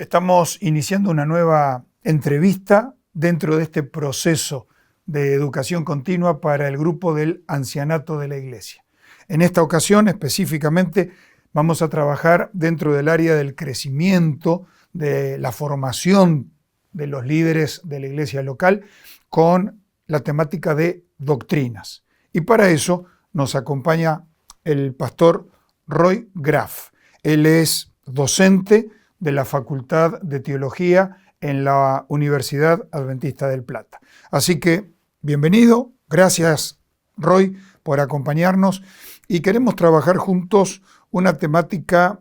Estamos iniciando una nueva entrevista dentro de este proceso de educación continua para el grupo del ancianato de la Iglesia. En esta ocasión específicamente vamos a trabajar dentro del área del crecimiento, de la formación de los líderes de la Iglesia local con la temática de doctrinas. Y para eso nos acompaña el pastor Roy Graf. Él es docente de la Facultad de Teología en la Universidad Adventista del Plata. Así que, bienvenido, gracias Roy por acompañarnos y queremos trabajar juntos una temática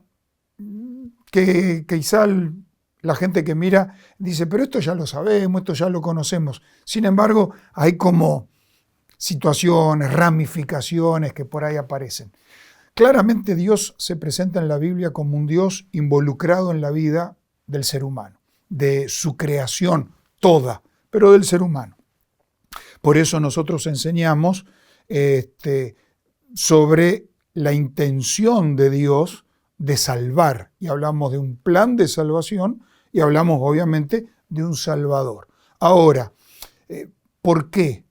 que quizá la gente que mira dice, pero esto ya lo sabemos, esto ya lo conocemos. Sin embargo, hay como situaciones, ramificaciones que por ahí aparecen. Claramente Dios se presenta en la Biblia como un Dios involucrado en la vida del ser humano, de su creación toda, pero del ser humano. Por eso nosotros enseñamos sobre la intención de Dios de salvar, y hablamos de un plan de salvación, y hablamos obviamente de un Salvador. Ahora, ¿por qué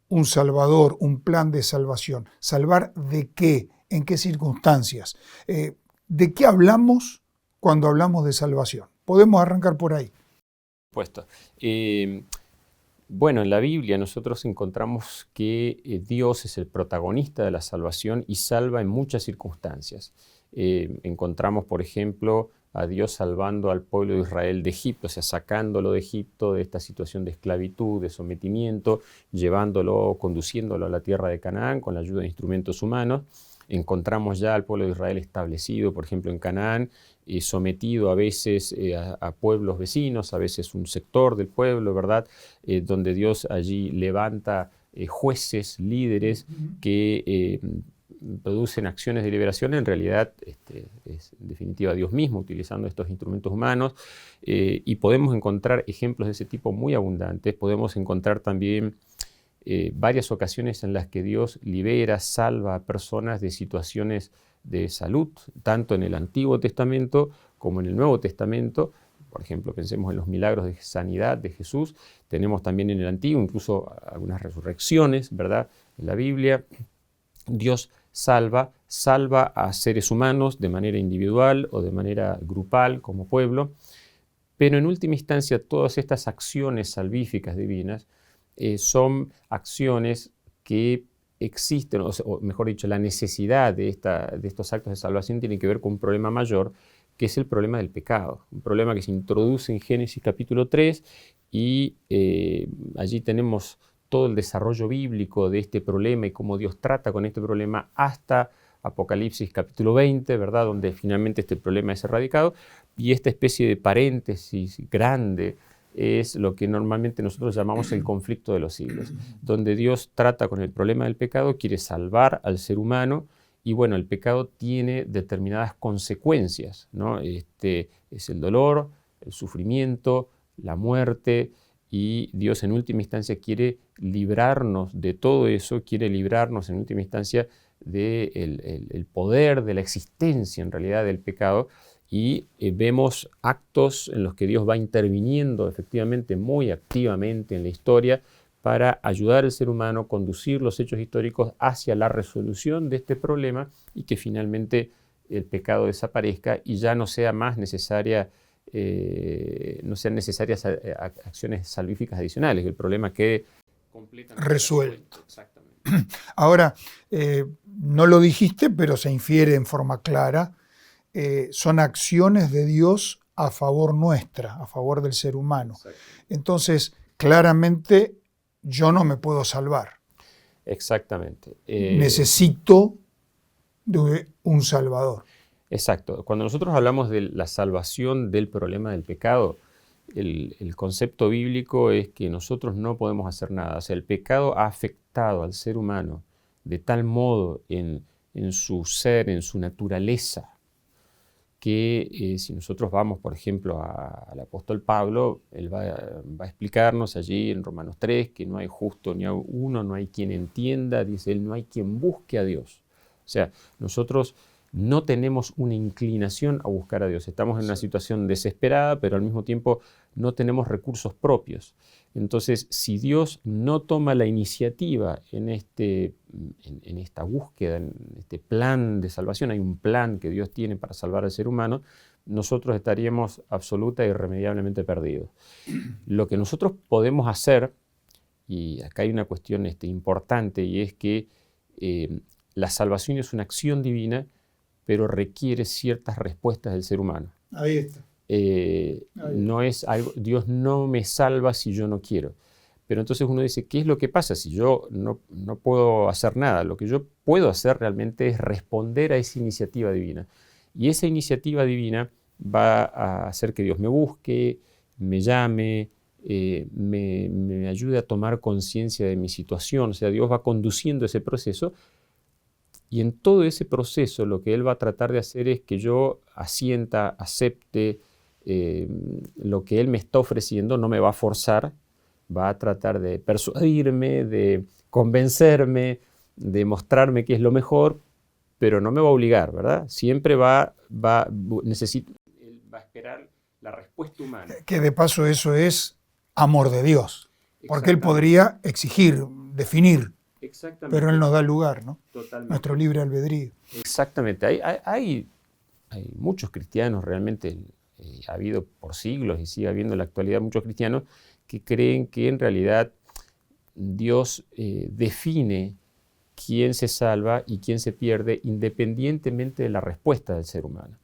un Salvador, un plan de salvación? ¿Salvar de qué? ¿En qué circunstancias? ¿De qué hablamos cuando hablamos de salvación? Podemos arrancar por ahí. Puesto. Bueno, en la Biblia nosotros encontramos que Dios es el protagonista de la salvación y salva en muchas circunstancias. Encontramos, por ejemplo, a Dios salvando al pueblo de Israel de Egipto, o sea, sacándolo de Egipto, de esta situación de esclavitud, de sometimiento, llevándolo, conduciéndolo a la tierra de Canaán con la ayuda de instrumentos humanos. Encontramos ya al pueblo de Israel establecido, por ejemplo, en Canaán, sometido a veces a pueblos vecinos, a veces un sector del pueblo, ¿verdad? Donde Dios allí levanta jueces, líderes que producen acciones de liberación. En realidad es en definitiva Dios mismo utilizando estos instrumentos humanos, y podemos encontrar ejemplos de ese tipo muy abundantes. Podemos encontrar también varias ocasiones en las que Dios libera, salva a personas de situaciones de salud, tanto en el Antiguo Testamento como en el Nuevo Testamento. Por ejemplo, pensemos en los milagros de sanidad de Jesús. Tenemos también en el Antiguo incluso algunas resurrecciones, ¿verdad? En la Biblia, Dios salva a seres humanos de manera individual o de manera grupal como pueblo, pero en última instancia todas estas acciones salvíficas divinas son acciones que existen, o mejor dicho, la necesidad de estos actos de salvación tiene que ver con un problema mayor, que es el problema del pecado, un problema que se introduce en Génesis capítulo 3 y allí tenemos todo el desarrollo bíblico de este problema y cómo Dios trata con este problema hasta Apocalipsis capítulo 20, ¿verdad? Donde finalmente este problema es erradicado, y esta especie de paréntesis grande es lo que normalmente nosotros llamamos el conflicto de los siglos, donde Dios trata con el problema del pecado, quiere salvar al ser humano, y bueno, el pecado tiene determinadas consecuencias, ¿no? Es el dolor, el sufrimiento, la muerte, y Dios en última instancia quiere librarnos de todo eso, quiere librarnos en última instancia del poder, de la existencia en realidad del pecado. Y vemos actos en los que Dios va interviniendo efectivamente muy activamente en la historia para ayudar al ser humano a conducir los hechos históricos hacia la resolución de este problema y que finalmente el pecado desaparezca y ya no sea más necesaria, no sean necesarias acciones salvíficas adicionales, que el problema quede completamente resuelto. Exactamente. Ahora, no lo dijiste, pero se infiere en forma clara. Son acciones de Dios a favor nuestra, a favor del ser humano. Entonces, claramente, yo no me puedo salvar. Exactamente. Necesito de un Salvador. Exacto. Cuando nosotros hablamos de la salvación del problema del pecado, el concepto bíblico es que nosotros no podemos hacer nada. O sea, el pecado ha afectado al ser humano de tal modo en su ser, en su naturaleza, que si nosotros vamos, por ejemplo, al apóstol Pablo, él va a explicarnos allí en Romanos 3 que no hay justo ni uno, no hay quien entienda, dice él, no hay quien busque a Dios. O sea, nosotros no tenemos una inclinación a buscar a Dios. Estamos en una situación desesperada, pero al mismo tiempo no tenemos recursos propios. Entonces, si Dios no toma la iniciativa en esta búsqueda, en este plan de salvación, hay un plan que Dios tiene para salvar al ser humano, nosotros estaríamos absoluta e irremediablemente perdidos. Lo que nosotros podemos hacer, y acá hay una cuestión importante, y es que la salvación es una acción divina, pero requiere ciertas respuestas del ser humano. Ahí está. No es algo, Dios no me salva si yo no quiero. Pero entonces uno dice, ¿qué es lo que pasa si yo no puedo hacer nada? Lo que yo puedo hacer realmente es responder a esa iniciativa divina. Y esa iniciativa divina va a hacer que Dios me busque, me llame, me ayude a tomar conciencia de mi situación. O sea, Dios va conduciendo ese proceso. Y en todo ese proceso lo que Él va a tratar de hacer es que yo asienta, acepte lo que Él me está ofreciendo, no me va a forzar, va a tratar de persuadirme, de convencerme, de mostrarme que es lo mejor, pero no me va a obligar, ¿verdad? Siempre Él va a esperar la respuesta humana. Que de paso eso es amor de Dios, porque Él podría exigir, definir, pero Él nos da lugar, ¿no? Totalmente. Nuestro libre albedrío. Exactamente. Hay muchos cristianos realmente, ha habido por siglos y sigue habiendo en la actualidad muchos cristianos que creen que en realidad Dios define quién se salva y quién se pierde independientemente de la respuesta del ser humano.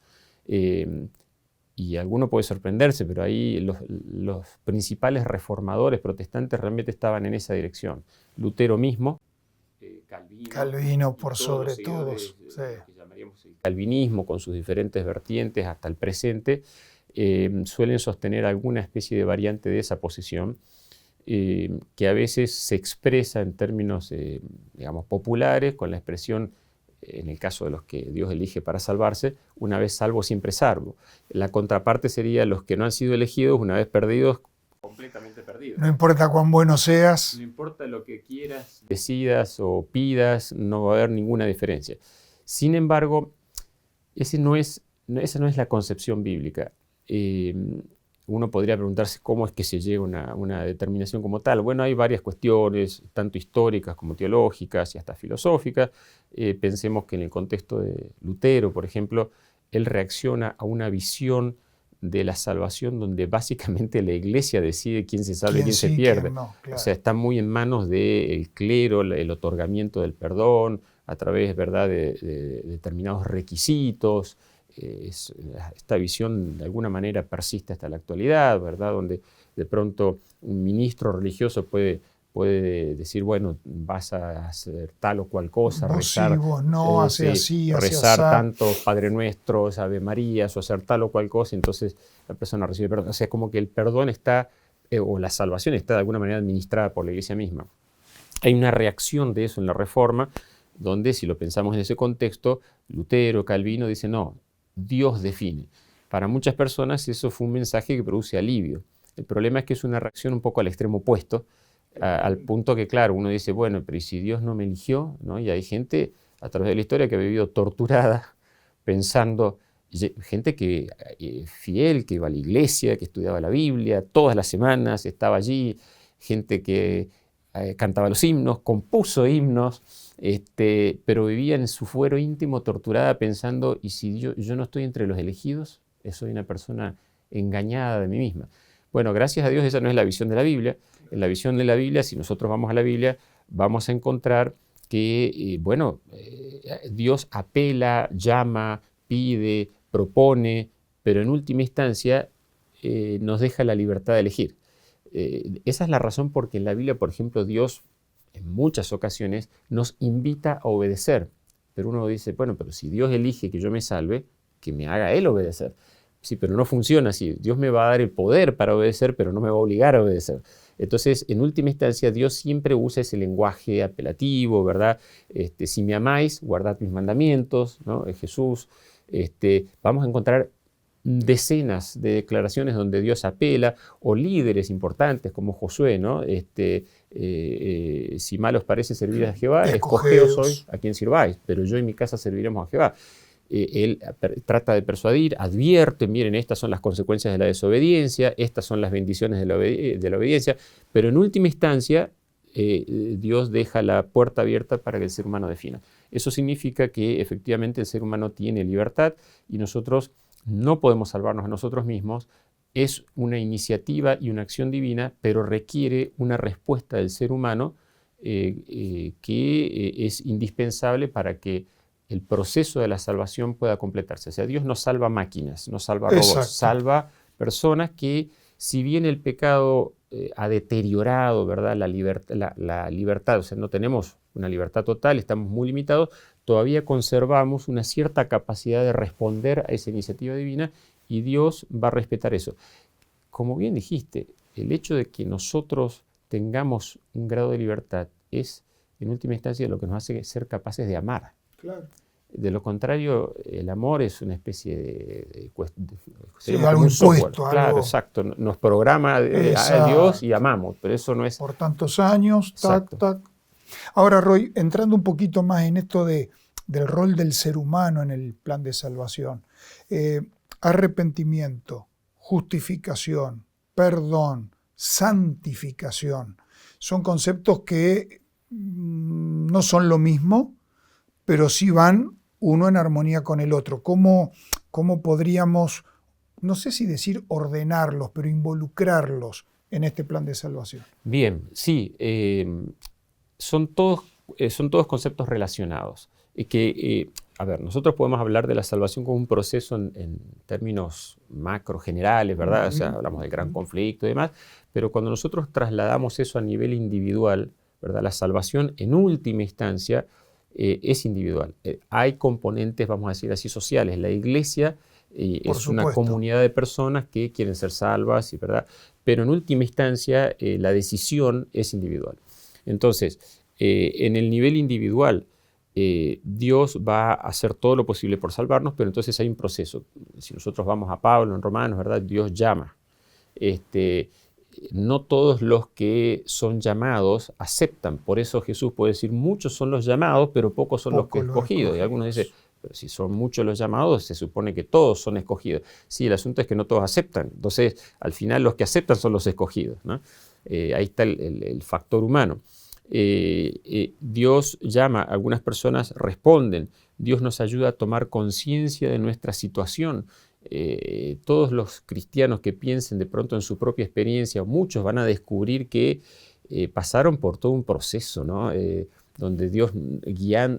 Y alguno puede sorprenderse, pero ahí los principales reformadores protestantes realmente estaban en esa dirección. Lutero mismo, Calvino por sobre todos. Sí. Lo que llamaríamos el calvinismo, con sus diferentes vertientes hasta el presente, suelen sostener alguna especie de variante de esa posición, que a veces se expresa en términos, digamos, populares, con la expresión, en el caso de los que Dios elige para salvarse, una vez salvo, siempre salvo. La contraparte sería los que no han sido elegidos, una vez perdidos, completamente perdidos. No importa cuán bueno seas. No importa lo que quieras, decidas o pidas, no va a haber ninguna diferencia. Sin embargo, esa no es la concepción bíblica. Uno podría preguntarse cómo es que se llega a una determinación como tal. Bueno, hay varias cuestiones, tanto históricas como teológicas y hasta filosóficas. Pensemos que en el contexto de Lutero, por ejemplo, él reacciona a una visión de la salvación donde básicamente la Iglesia decide quién se salva y quién se pierde. Quién no, claro. O sea, está muy en manos del clero, el otorgamiento del perdón a través, ¿verdad?, de determinados requisitos. Esta visión de alguna manera persiste hasta la actualidad, ¿verdad?, donde de pronto un ministro religioso puede decir, bueno, vas a hacer tal o cual cosa, rezar, no, hace así, rezar tantos Padre Nuestros, Ave Marías, o hacer tal o cual cosa, entonces la persona recibe perdón. O sea, como que el perdón está, o la salvación está de alguna manera administrada por la Iglesia misma. Hay una reacción de eso en la Reforma, donde si lo pensamos en ese contexto, Lutero, Calvino dicen, no, Dios define. Para muchas personas eso fue un mensaje que produce alivio. El problema es que es una reacción un poco al extremo opuesto, al punto que, claro, uno dice, bueno, pero ¿y si Dios no me eligió? ¿No? Y hay gente a través de la historia que ha vivido torturada, pensando, gente que fiel, que iba a la iglesia, que estudiaba la Biblia, todas las semanas estaba allí, gente que cantaba los himnos, compuso himnos, pero vivía en su fuero íntimo torturada pensando, ¿y si yo no estoy entre los elegidos? Soy una persona engañada de mí misma. Bueno, gracias a Dios esa no es la visión de la Biblia. En la visión de la Biblia, si nosotros vamos a la Biblia, vamos a encontrar que, Dios apela, llama, pide, propone, pero en última instancia nos deja la libertad de elegir. Esa es la razón por que en la Biblia, por ejemplo, Dios en muchas ocasiones nos invita a obedecer. Pero uno dice, bueno, pero si Dios elige que yo me salve, que me haga Él obedecer. Sí, pero no funciona así. Dios me va a dar el poder para obedecer, pero no me va a obligar a obedecer. Entonces, en última instancia, Dios siempre usa ese lenguaje apelativo, ¿verdad? Si me amáis, guardad mis mandamientos, ¿no? Jesús. Vamos a encontrar decenas de declaraciones donde Dios apela, o líderes importantes como Josué, ¿no? Si mal os parece servir a Jehová, escogeos hoy a quien sirváis, pero yo y mi casa serviremos a Jehová. Él trata de persuadir, advierte, miren, estas son las consecuencias de la desobediencia, estas son las bendiciones de la obediencia, pero en última instancia Dios deja la puerta abierta para que el ser humano defina. Eso significa que efectivamente el ser humano tiene libertad y nosotros no podemos salvarnos a nosotros mismos. Es una iniciativa y una acción divina, pero requiere una respuesta del ser humano que es indispensable para que el proceso de la salvación pueda completarse. O sea, Dios no salva máquinas, no salva robots, Exacto. salva personas que, si bien el pecado ha deteriorado, ¿verdad?, la libertad, o sea, no tenemos una libertad total, estamos muy limitados, todavía conservamos una cierta capacidad de responder a esa iniciativa divina y Dios va a respetar eso. Como bien dijiste, el hecho de que nosotros tengamos un grado de libertad es, en última instancia, lo que nos hace ser capaces de amar. Claro. De lo contrario, el amor es una especie de algo impuesto. Claro, algo... exacto. Nos programa a Dios y amamos, pero eso no es... Por tantos años, tac. Ahora, Roy, entrando un poquito más en esto del rol del ser humano en el plan de salvación, arrepentimiento, justificación, perdón, santificación, son conceptos que no son lo mismo, pero sí van uno en armonía con el otro. ¿Cómo podríamos, no sé si decir ordenarlos, pero involucrarlos en este plan de salvación? Bien, sí. Son todos conceptos relacionados. A ver, nosotros podemos hablar de la salvación como un proceso en términos macro, generales, ¿verdad? O sea, hablamos del gran conflicto y demás, pero cuando nosotros trasladamos eso a nivel individual, ¿verdad? La salvación en última instancia es individual. Hay componentes, vamos a decir así, sociales. La iglesia es una comunidad de personas que quieren ser salvas, ¿verdad? Pero en última instancia la decisión es individual. Entonces, en el nivel individual, Dios va a hacer todo lo posible por salvarnos, pero entonces hay un proceso. Si nosotros vamos a Pablo en Romanos, ¿verdad? Dios llama. No todos los que son llamados aceptan. Por eso Jesús puede decir, muchos son los llamados, pero pocos son los escogidos. Y algunos dicen, pero si son muchos los llamados, se supone que todos son escogidos. Sí, el asunto es que no todos aceptan. Entonces, al final los que aceptan son los escogidos, ¿no? Ahí está el factor humano. Dios llama, algunas personas responden. Dios nos ayuda a tomar conciencia de nuestra situación. Todos los cristianos que piensen de pronto en su propia experiencia, muchos van a descubrir que pasaron por todo un proceso, ¿no? Donde Dios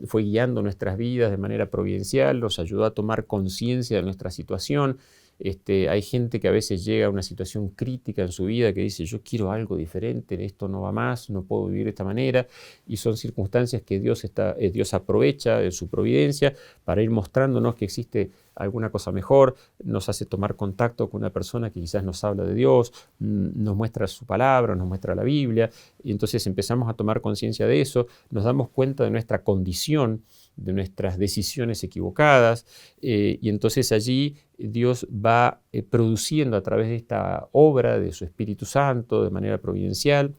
fue guiando nuestras vidas de manera providencial, nos ayudó a tomar conciencia de nuestra situación. Hay gente que a veces llega a una situación crítica en su vida que dice, yo quiero algo diferente, esto no va más, no puedo vivir de esta manera, y son circunstancias que Dios aprovecha de su providencia para ir mostrándonos que existe alguna cosa mejor, nos hace tomar contacto con una persona que quizás nos habla de Dios, nos muestra su palabra, nos muestra la Biblia, y entonces empezamos a tomar conciencia de eso, nos damos cuenta de nuestra condición, de nuestras decisiones equivocadas, y entonces allí Dios va produciendo a través de esta obra de su Espíritu Santo de manera providencial,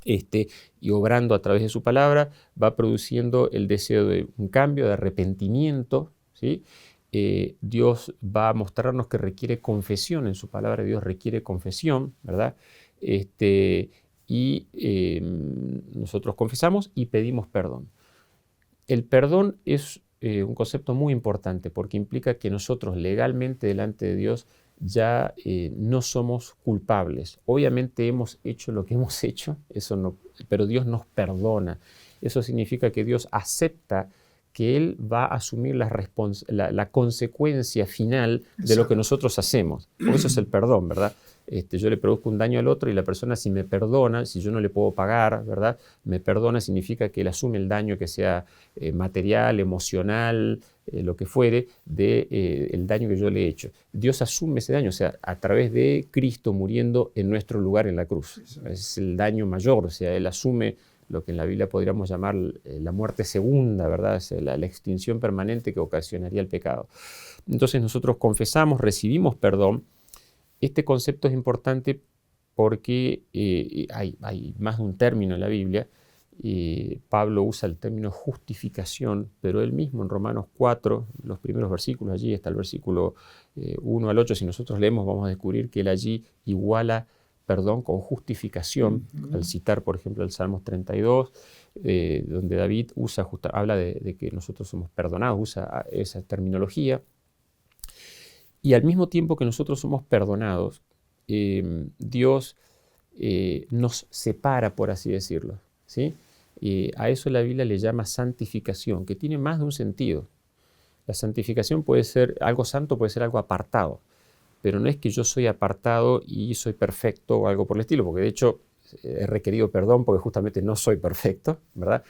y obrando a través de su palabra, va produciendo el deseo de un cambio, de arrepentimiento, ¿sí? Dios va a mostrarnos que requiere confesión, en su palabra Dios requiere confesión, ¿verdad? Nosotros confesamos y pedimos perdón. El perdón es un concepto muy importante porque implica que nosotros legalmente delante de Dios ya no somos culpables. Obviamente hemos hecho lo que hemos hecho, pero Dios nos perdona. Eso significa que Dios acepta que Él va a asumir la consecuencia final de lo que nosotros hacemos. Por eso es el perdón, ¿verdad? Yo le produzco un daño al otro y la persona, si me perdona, si yo no le puedo pagar, ¿verdad? Me perdona significa que Él asume el daño, que sea material, emocional, lo que fuere, el daño que yo le he hecho. Dios asume ese daño, o sea, a través de Cristo muriendo en nuestro lugar en la cruz. Es el daño mayor, o sea, Él asume lo que en la Biblia podríamos llamar la muerte segunda, ¿verdad? Es la extinción permanente que ocasionaría el pecado. Entonces nosotros confesamos, recibimos perdón. Este concepto es importante porque hay más de un término en la Biblia Pablo usa el término justificación, pero él mismo en Romanos 4, los primeros versículos, allí está el versículo 1 al 8, si nosotros leemos vamos a descubrir que él allí iguala perdón con justificación, al citar por ejemplo el Salmos 32, donde David habla de que nosotros somos perdonados, usa esa terminología, y al mismo tiempo que nosotros somos perdonados, Dios nos separa, por así decirlo, ¿sí? A eso la Biblia le llama santificación, que tiene más de un sentido. La santificación puede ser, algo santo puede ser algo apartado, pero no es que yo soy apartado y soy perfecto o algo por el estilo, porque de hecho he requerido perdón porque justamente no soy perfecto, ¿verdad?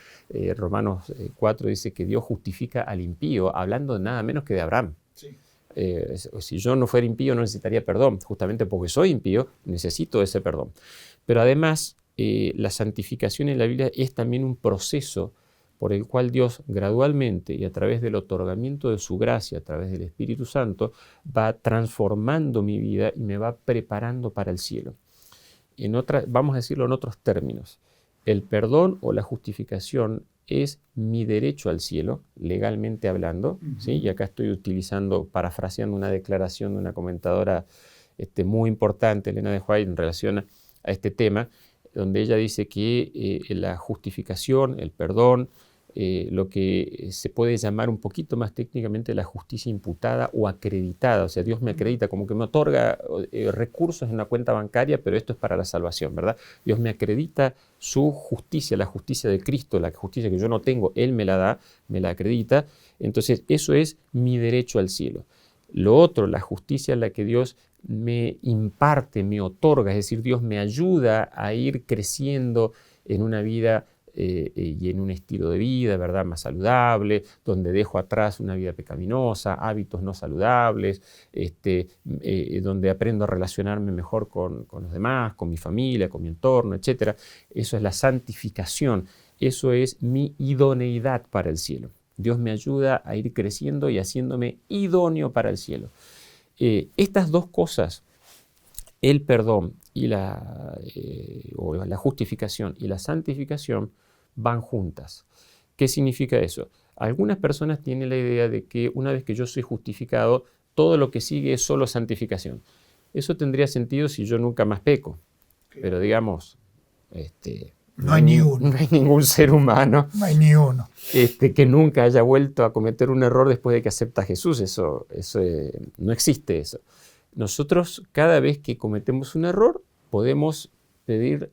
Romanos 4 dice que Dios justifica al impío, hablando de nada menos que de Abraham. Sí. Si yo no fuera impío no necesitaría perdón, justamente porque soy impío necesito ese perdón. Pero además la santificación en la Biblia es también un proceso por el cual Dios gradualmente y a través del otorgamiento de su gracia, a través del Espíritu Santo, va transformando mi vida y me va preparando para el cielo. Vamos a decirlo en otros términos, el perdón o la justificación es mi derecho al cielo, legalmente hablando, ¿sí? Y acá estoy parafraseando una declaración de una comentadora muy importante, Elena de White, en relación a este tema, donde ella dice que la justificación, el perdón, lo que se puede llamar un poquito más técnicamente la justicia imputada o acreditada, o sea, Dios me acredita, como que me otorga recursos en una cuenta bancaria, pero esto es para la salvación, ¿verdad? Dios me acredita su justicia, la justicia de Cristo, la justicia que yo no tengo, Él me la da, me la acredita, entonces eso es mi derecho al cielo. Lo otro, la justicia en la que Dios me imparte, me otorga, es decir, Dios me ayuda a ir creciendo en una vida y en un estilo de vida, ¿verdad?, más saludable, donde dejo atrás una vida pecaminosa, hábitos no saludables, donde aprendo a relacionarme mejor con los demás, con mi familia, con mi entorno, etc. Eso es la santificación, eso es mi idoneidad para el cielo. Dios me ayuda a ir creciendo y haciéndome idóneo para el cielo. Estas dos cosas, el perdón y la justificación y la santificación, van juntas. ¿Qué significa eso? Algunas personas tienen la idea de que una vez que yo soy justificado, todo lo que sigue es solo santificación. Eso tendría sentido si yo nunca más peco. Pero digamos, no hay ni uno. No hay ningún ser humano. No hay ni uno. Que nunca haya vuelto a cometer un error después de que acepta a Jesús. Eso no existe eso. Nosotros, cada vez que cometemos un error, podemos pedir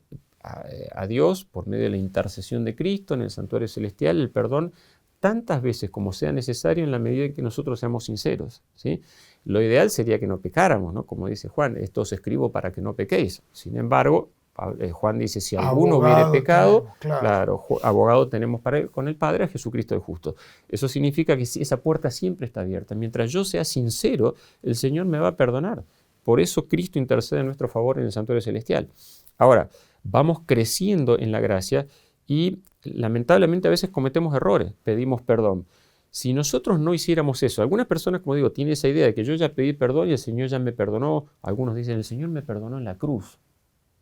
a Dios, por medio de la intercesión de Cristo en el santuario celestial, el perdón tantas veces como sea necesario en la medida en que nosotros seamos sinceros, ¿sí? Lo ideal sería que no pecáramos, ¿no? Como dice Juan, esto os escribo para que no pequéis. Sin embargo, Juan dice, si alguno hubiere pecado, claro, abogado tenemos con el Padre, a Jesucristo el justo. Eso significa que esa puerta siempre está abierta. Mientras yo sea sincero, el Señor me va a perdonar. Por eso Cristo intercede en nuestro favor en el santuario celestial. Ahora, vamos creciendo en la gracia y lamentablemente a veces cometemos errores, pedimos perdón. Si nosotros no hiciéramos eso, algunas personas, como digo, tienen esa idea de que yo ya pedí perdón y el Señor ya me perdonó. Algunos dicen, el Señor me perdonó en la cruz,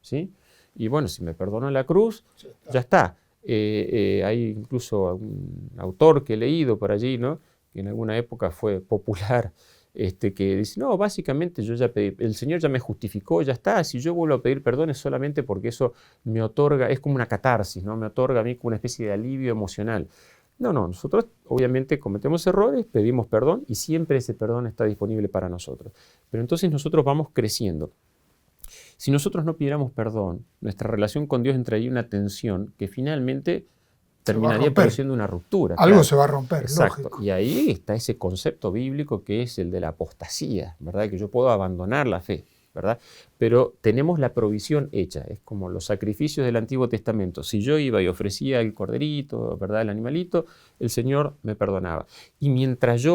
¿sí? Y bueno, si me perdonó en la cruz, ya está. Hay incluso un autor que he leído por allí, ¿no?, que en alguna época fue popular, que dice, no, básicamente yo ya pedí, el Señor ya me justificó, ya está, si yo vuelvo a pedir perdón es solamente porque eso me otorga, es como una catarsis, ¿no?, me otorga a mí como una especie de alivio emocional. No, nosotros obviamente cometemos errores, pedimos perdón y siempre ese perdón está disponible para nosotros. Pero entonces nosotros vamos creciendo. Si nosotros no pidiéramos perdón, nuestra relación con Dios entraría una tensión que finalmente terminaría produciendo una ruptura. Algo se va a romper, exacto. Lógico. Y ahí está ese concepto bíblico que es el de la apostasía, ¿verdad? Que yo puedo abandonar la fe, ¿verdad? Pero tenemos la provisión hecha, es como los sacrificios del Antiguo Testamento. Si yo iba y ofrecía el corderito, ¿verdad?, el animalito, el Señor me perdonaba. Y mientras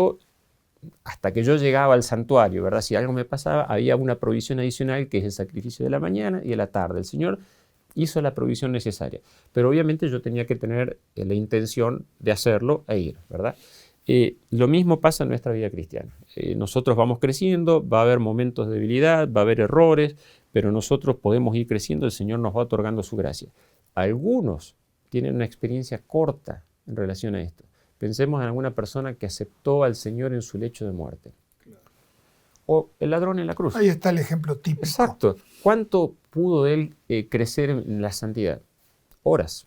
hasta que yo llegaba al santuario, ¿verdad?, si algo me pasaba, había una provisión adicional que es el sacrificio de la mañana y de la tarde. El Señor hizo la provisión necesaria, pero obviamente yo tenía que tener la intención de hacerlo e ir, ¿verdad? Lo mismo pasa en nuestra vida cristiana. Nosotros vamos creciendo, va a haber momentos de debilidad, va a haber errores, pero nosotros podemos ir creciendo, el Señor nos va otorgando su gracia. Algunos tienen una experiencia corta en relación a esto. Pensemos en alguna persona que aceptó al Señor en su lecho de muerte. O el ladrón en la cruz. Ahí está el ejemplo típico. Exacto. ¿Cuánto pudo él crecer en la santidad? Horas,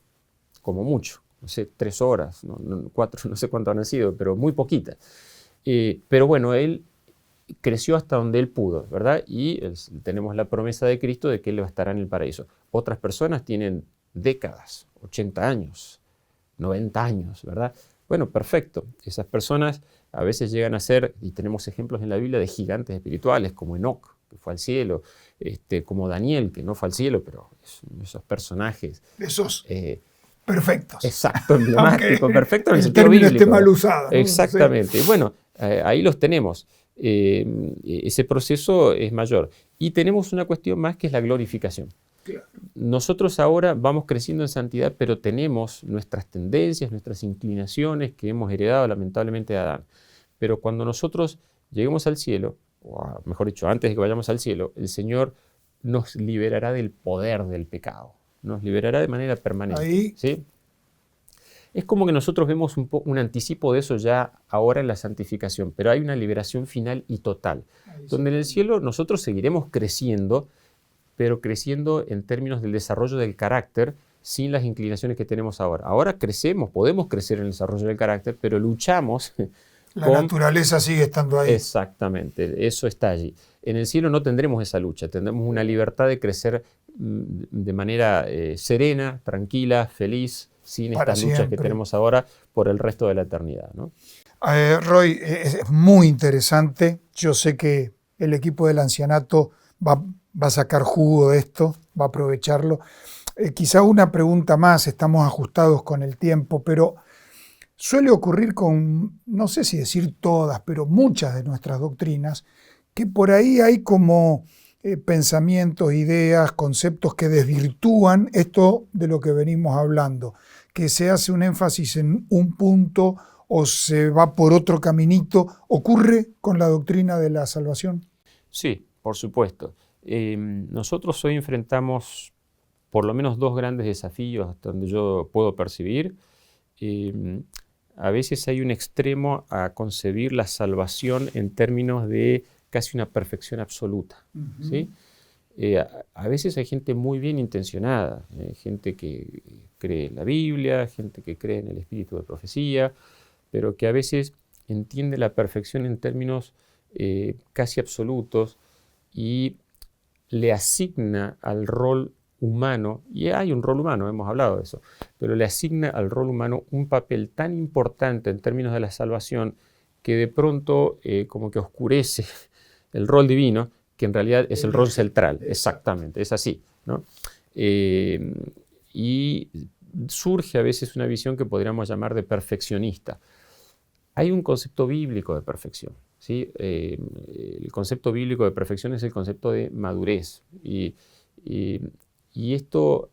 como mucho. No sé, 3 horas, 4, no sé cuánto han sido, pero muy poquitas. Pero bueno, él creció hasta donde él pudo, ¿verdad? Y tenemos la promesa de Cristo de que él estará en el paraíso. Otras personas tienen décadas, 80 años, 90 años, ¿verdad? Bueno, perfecto. Esas personas a veces llegan a ser, y tenemos ejemplos en la Biblia de gigantes espirituales, como Enoc, que fue al cielo, como Daniel, que no fue al cielo, pero esos personajes. Esos perfectos. Exacto, emblemáticos, perfectos en el sentido bíblico. Esté mal usado, ¿no? Exactamente. Sí. Bueno, ahí los tenemos. Ese proceso es mayor. Y tenemos una cuestión más que es la glorificación. Claro. Nosotros ahora vamos creciendo en santidad, pero tenemos nuestras tendencias, nuestras inclinaciones que hemos heredado lamentablemente de Adán. Pero cuando nosotros lleguemos al cielo, o mejor dicho, antes de que vayamos al cielo, el Señor nos liberará del poder del pecado. Nos liberará de manera permanente. Ahí. ¿Sí? Es como que nosotros vemos un anticipo de eso ya ahora en la santificación, pero hay una liberación final y total, donde en el cielo nosotros seguiremos creciendo, pero creciendo en términos del desarrollo del carácter sin las inclinaciones que tenemos ahora. Ahora crecemos, podemos crecer en el desarrollo del carácter, pero luchamos. La naturaleza sigue estando ahí. Exactamente, eso está allí. En el cielo no tendremos esa lucha, tendremos una libertad de crecer de manera serena, tranquila, feliz, sin estas luchas que tenemos ahora por el resto de la eternidad, ¿no? Roy, es muy interesante. Yo sé que el equipo del ancianato va a sacar jugo de esto, va a aprovecharlo. Quizá una pregunta más, estamos ajustados con el tiempo, pero suele ocurrir con, no sé si decir todas, pero muchas de nuestras doctrinas, que por ahí hay como pensamientos, ideas, conceptos que desvirtúan esto de lo que venimos hablando, que se hace un énfasis en un punto o se va por otro caminito. ¿Ocurre con la doctrina de la salvación? Sí, por supuesto. Nosotros hoy enfrentamos por lo menos 2 grandes desafíos hasta donde yo puedo percibir. A veces hay un extremo a concebir la salvación en términos de casi una perfección absoluta. Uh-huh. ¿Sí? A veces hay gente muy bien intencionada, gente que cree en la Biblia, gente que cree en el espíritu de profecía, pero que a veces entiende la perfección en términos casi absolutos y le asigna al rol humano, y hay un rol humano, hemos hablado de eso, pero le asigna al rol humano un papel tan importante en términos de la salvación que de pronto como que oscurece el rol divino, que en realidad es el rol central. Exactamente, es así, ¿no? Y surge a veces una visión que podríamos llamar de perfeccionista. Hay un concepto bíblico de perfección, ¿sí? El concepto bíblico de perfección es el concepto de madurez. Y esto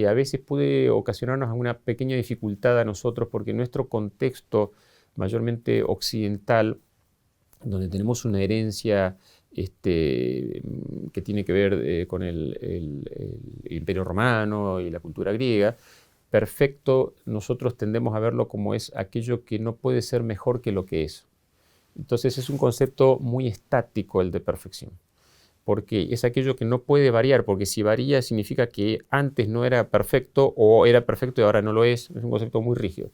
a veces puede ocasionarnos una pequeña dificultad a nosotros porque nuestro contexto mayormente occidental, donde tenemos una herencia que tiene que ver con el Imperio Romano y la cultura griega, perfecto, nosotros tendemos a verlo como es aquello que no puede ser mejor que lo que es. Entonces es un concepto muy estático el de perfección, porque es aquello que no puede variar, porque si varía significa que antes no era perfecto o era perfecto y ahora no lo es. Es un concepto muy rígido.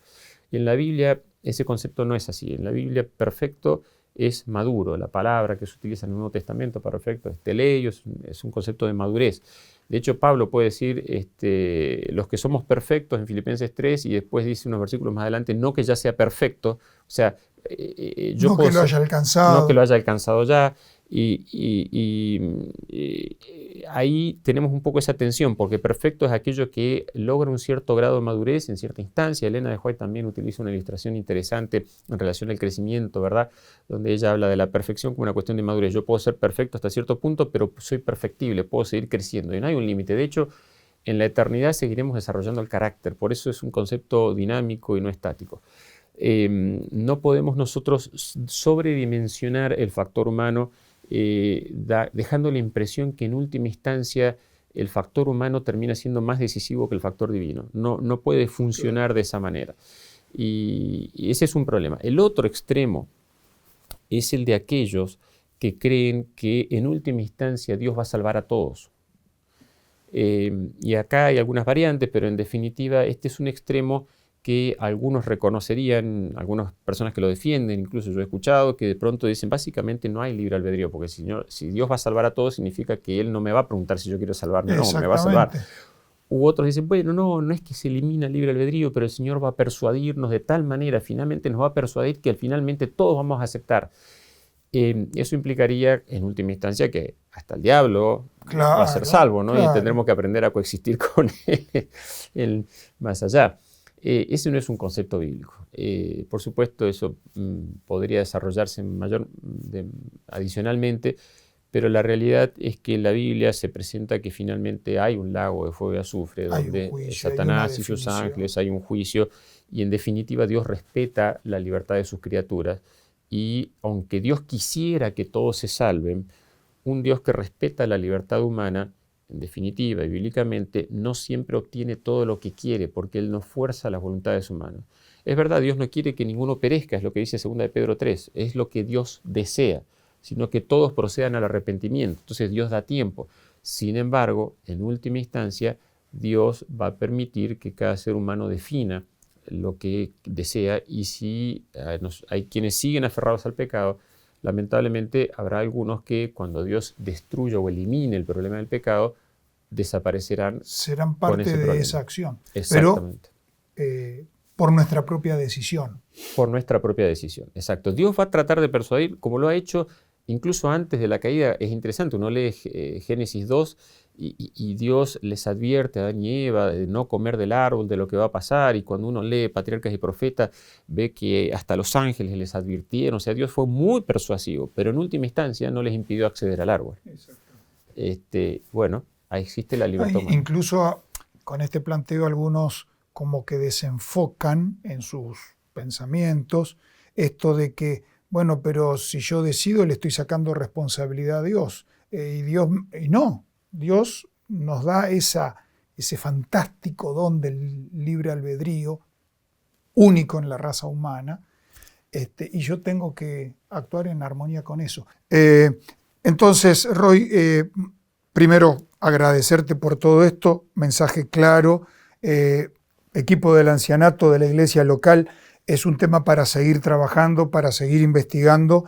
Y en la Biblia ese concepto no es así. En la Biblia perfecto es maduro. La palabra que se utiliza en el Nuevo Testamento para perfecto es teleio, es un concepto de madurez. De hecho, Pablo puede decir los que somos perfectos en Filipenses 3 y después dice unos versículos más adelante, no que ya sea perfecto, o sea, yo no que lo haya alcanzado. No que lo haya alcanzado ya. Ahí tenemos un poco esa tensión, porque perfecto es aquello que logra un cierto grado de madurez en cierta instancia. Elena de White también utiliza una ilustración interesante en relación al crecimiento, ¿verdad? Donde ella habla de la perfección como una cuestión de madurez. Yo puedo ser perfecto hasta cierto punto, pero soy perfectible, puedo seguir creciendo y no hay un límite. De hecho, en la eternidad seguiremos desarrollando el carácter, por eso es un concepto dinámico y no estático. No podemos nosotros sobredimensionar el factor humano, dejando la impresión que en última instancia el factor humano termina siendo más decisivo que el factor divino. No puede funcionar de esa manera. Y ese es un problema. El otro extremo es el de aquellos que creen que en última instancia Dios va a salvar a todos. Y acá hay algunas variantes, pero en definitiva este es un extremo que algunos reconocerían, algunas personas que lo defienden, incluso yo he escuchado que de pronto dicen básicamente no hay libre albedrío, porque si Dios va a salvar a todos significa que Él no me va a preguntar si yo quiero salvarme, no, me va a salvar. U otros dicen, bueno, no es que se elimina el libre albedrío, pero el Señor va a persuadirnos de tal manera, finalmente nos va a persuadir que finalmente todos vamos a aceptar. Eso implicaría, en última instancia, que hasta el diablo va a ser salvo, ¿no? Y tendremos que aprender a coexistir con él más allá. Ese no es un concepto bíblico. Por supuesto, eso podría desarrollarse adicionalmente, pero la realidad es que en la Biblia se presenta que finalmente hay un lago de fuego y azufre, donde Satanás y sus ángeles, hay un juicio, y en definitiva Dios respeta la libertad de sus criaturas. Y aunque Dios quisiera que todos se salven, un Dios que respeta la libertad humana, en definitiva y bíblicamente, no siempre obtiene todo lo que quiere, porque Él no fuerza las voluntades humanas. Es verdad, Dios no quiere que ninguno perezca, es lo que dice 2 de Pedro 3, es lo que Dios desea, sino que todos procedan al arrepentimiento. Entonces Dios da tiempo. Sin embargo, en última instancia, Dios va a permitir que cada ser humano defina lo que desea, y si hay quienes siguen aferrados al pecado, lamentablemente habrá algunos que cuando Dios destruya o elimine el problema del pecado, desaparecerán. Serán parte de esa acción. Exactamente. Pero por nuestra propia decisión. Por nuestra propia decisión, exacto. Dios va a tratar de persuadir, como lo ha hecho incluso antes de la caída. Es interesante, uno lee Génesis 2 y Dios les advierte a Adán y Eva de no comer del árbol, de lo que va a pasar, y cuando uno lee Patriarcas y Profetas ve que hasta los ángeles les advirtieron. O sea, Dios fue muy persuasivo, pero en última instancia no les impidió acceder al árbol. Bueno, ahí existe la libertad humana. Incluso con este planteo algunos como que desenfocan en sus pensamientos esto de que, bueno, pero si yo decido le estoy sacando responsabilidad a Dios. Y no, Dios nos da ese fantástico don del libre albedrío, único en la raza humana, y yo tengo que actuar en armonía con eso. Entonces, Roy, primero agradecerte por todo esto, mensaje claro, equipo del ancianato de la iglesia local. Es un tema para seguir trabajando, para seguir investigando.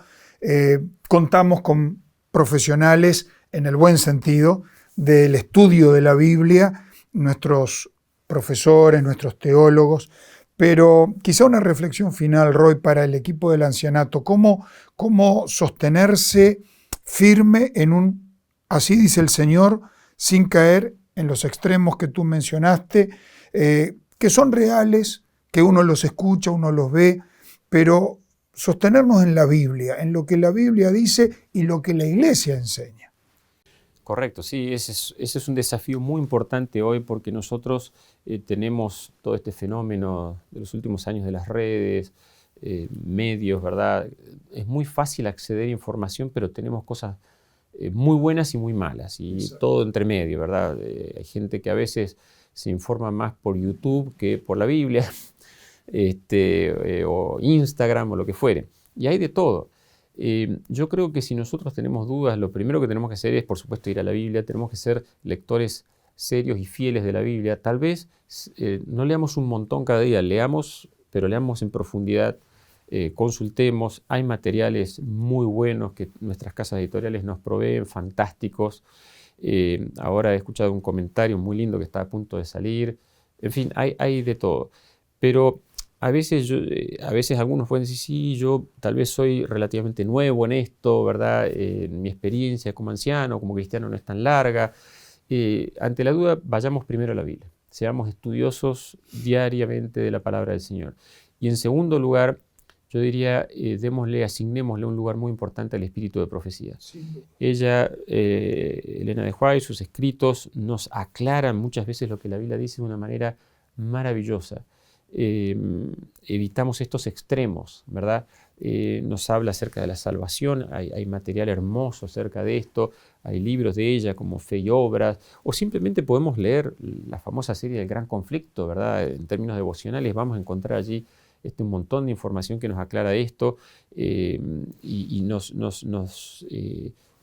Contamos con profesionales en el buen sentido del estudio de la Biblia, nuestros profesores, nuestros teólogos, pero quizá una reflexión final, Roy, para el equipo del ancianato. ¿Cómo sostenerse firme en un así dice el Señor, sin caer en los extremos que tú mencionaste, que son reales, que uno los escucha, uno los ve, pero sostenernos en la Biblia, en lo que la Biblia dice y lo que la Iglesia enseña? Correcto, sí, ese es un desafío muy importante hoy, porque nosotros tenemos todo este fenómeno de los últimos años de las redes, medios, ¿verdad? Es muy fácil acceder a información, pero tenemos cosas muy buenas y muy malas, y todo entre medio, ¿verdad? Hay gente que a veces se informa más por YouTube que por la Biblia, o Instagram o lo que fuere, y hay de todo. Yo creo que si nosotros tenemos dudas, lo primero que tenemos que hacer es, por supuesto, ir a la Biblia. Tenemos que ser lectores serios y fieles de la Biblia. Tal vez no leamos un montón cada día, leamos, pero leamos en profundidad, consultemos. Hay materiales muy buenos que nuestras casas editoriales nos proveen, fantásticos. Ahora he escuchado un comentario muy lindo que está a punto de salir. En fin, hay de todo. Pero a veces algunos pueden decir, sí, yo tal vez soy relativamente nuevo en esto, ¿verdad? Mi experiencia como anciano, como cristiano no es tan larga. Ante la duda, vayamos primero a la Biblia. Seamos estudiosos diariamente de la palabra del Señor. Y en segundo lugar, yo diría, asignémosle un lugar muy importante al espíritu de profecía. Sí. Ella, Elena de White, sus escritos nos aclaran muchas veces lo que la Biblia dice de una manera maravillosa. Evitamos estos extremos, ¿verdad? nos habla acerca de la salvación, hay material hermoso acerca de esto, hay libros de ella como Fe y Obras, o simplemente podemos leer la famosa serie del Gran Conflicto, ¿verdad? En términos devocionales vamos a encontrar allí un montón de información que nos aclara esto y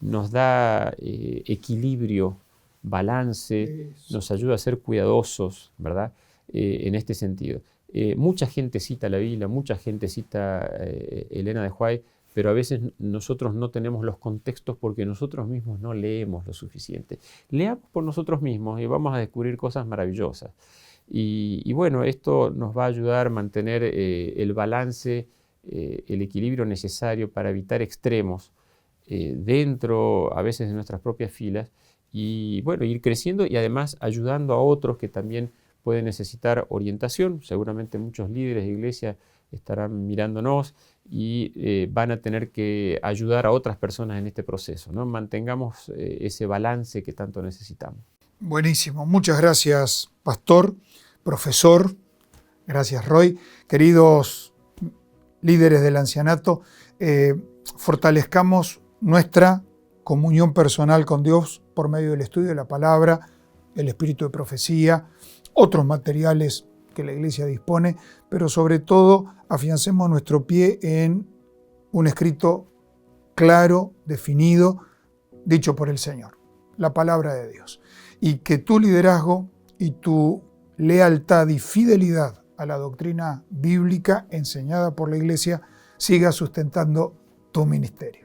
nos da equilibrio, balance, nos ayuda a ser cuidadosos, ¿verdad? En este sentido. Mucha gente cita la Biblia, mucha gente cita Elena de White, pero a veces nosotros no tenemos los contextos porque nosotros mismos no leemos lo suficiente. Leamos por nosotros mismos y vamos a descubrir cosas maravillosas. Y bueno, esto nos va a ayudar a mantener el balance, el equilibrio necesario para evitar extremos dentro a veces de nuestras propias filas y bueno, ir creciendo y además ayudando a otros que también pueden necesitar orientación. Seguramente muchos líderes de iglesia estarán mirándonos y van a tener que ayudar a otras personas en este proceso, ¿no? Mantengamos ese balance que tanto necesitamos. Buenísimo. Muchas gracias, pastor, profesor. Gracias, Roy. Queridos líderes del ancianato, fortalezcamos nuestra comunión personal con Dios por medio del estudio de la palabra, el espíritu de profecía, otros materiales que la iglesia dispone, pero sobre todo afiancemos nuestro pie en un escrito claro, definido, dicho por el Señor, la palabra de Dios. Y que tu liderazgo y tu lealtad y fidelidad a la doctrina bíblica enseñada por la iglesia siga sustentando tu ministerio.